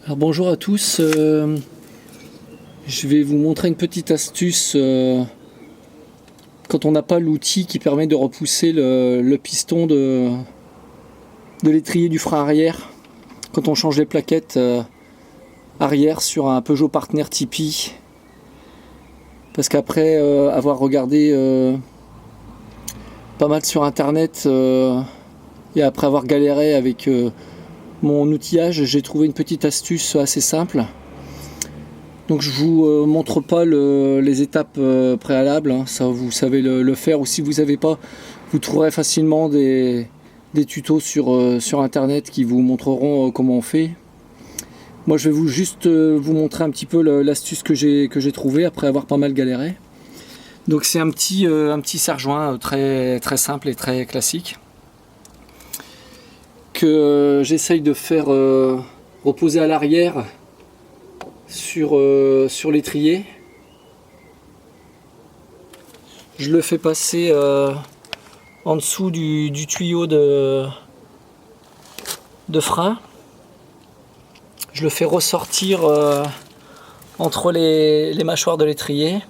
Alors bonjour à tous, je vais vous montrer une petite astuce quand on n'a pas l'outil qui permet de repousser le piston de l'étrier du frein arrière quand on change les plaquettes arrière sur un Peugeot Partner Tipeee, parce qu'après avoir regardé pas mal sur internet et après avoir galéré avec mon outillage, j'ai trouvé une petite astuce assez simple. Donc je vous montre pas les étapes préalables, hein. Ça vous savez le faire, ou si vous savez pas, vous trouverez facilement des tutos sur internet qui vous montreront comment on fait. Moi je vais juste vous montrer un petit peu l'astuce que j'ai trouvé après avoir pas mal galéré. Donc c'est un petit serre-joint très simple et très classique que j'essaye de faire reposer à l'arrière sur l'étrier. Je le fais passer en dessous du tuyau de frein. Je le fais ressortir entre les mâchoires de l'étrier.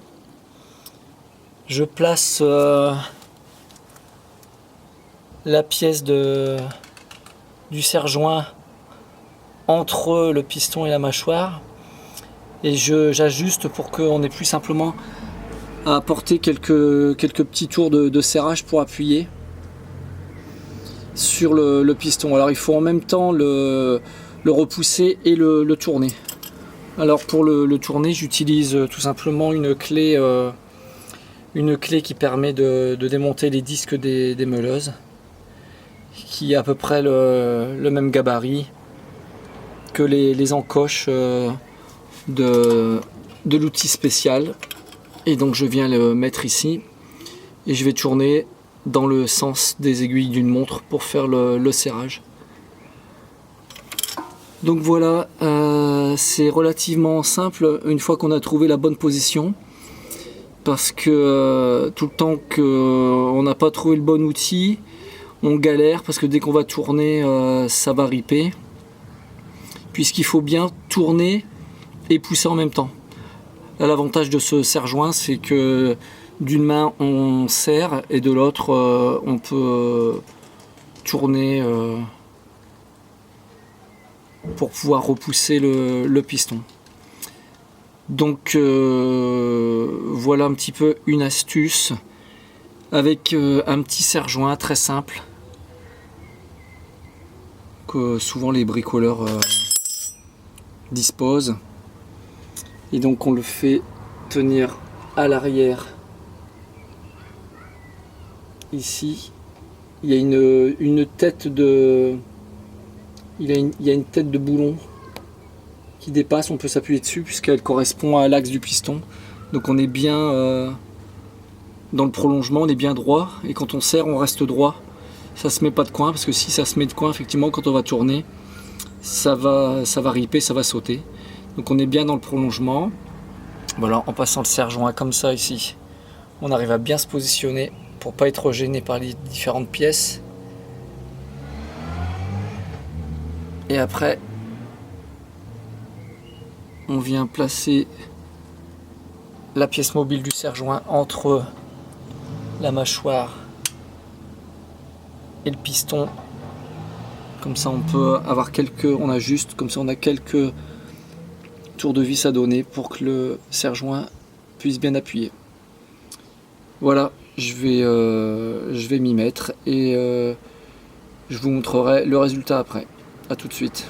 Je place la pièce du serre-joint entre le piston et la mâchoire, et j'ajuste pour qu'on ait plus simplement à apporter quelques petits tours de serrage pour appuyer sur le piston. Alors il faut en même temps le repousser et le tourner. Alors pour le tourner, j'utilise tout simplement une clé qui permet de démonter les disques des meuleuses, qui a à peu près le même gabarit que les encoches de l'outil spécial. Et donc je viens le mettre ici et je vais tourner dans le sens des aiguilles d'une montre pour faire le serrage. Donc voilà, c'est relativement simple une fois qu'on a trouvé la bonne position, parce que tout le temps qu'on n'a pas trouvé le bon outil, on galère, parce que dès qu'on va tourner, ça va riper, puisqu'il faut bien tourner et pousser en même temps. Là, l'avantage de ce serre-joint, c'est que d'une main on serre et de l'autre on peut tourner pour pouvoir repousser le piston. Donc voilà un petit peu une astuce avec un petit serre-joint très simple que souvent les bricoleurs disposent. Et donc on le fait tenir à l'arrière ici. Il y a une tête de boulon qui dépasse, on peut s'appuyer dessus puisqu'elle correspond à l'axe du piston. Donc on est bien dans le prolongement, on est bien droit, et quand on serre on reste droit. Ça se met pas de coin, parce que si ça se met de coin, effectivement quand on va tourner, ça va riper, ça va sauter. Donc on est bien dans le prolongement. Voilà, en passant le serre-joint comme ça ici, on arrive à bien se positionner pour pas être gêné par les différentes pièces. Et après, on vient placer la pièce mobile du serre-joint entre la mâchoire et le piston. Comme ça on peut avoir on ajuste, comme ça on a quelques tours de vis à donner pour que le serre-joint puisse bien appuyer. Voilà, je vais m'y mettre et je vous montrerai le résultat après. A tout de suite.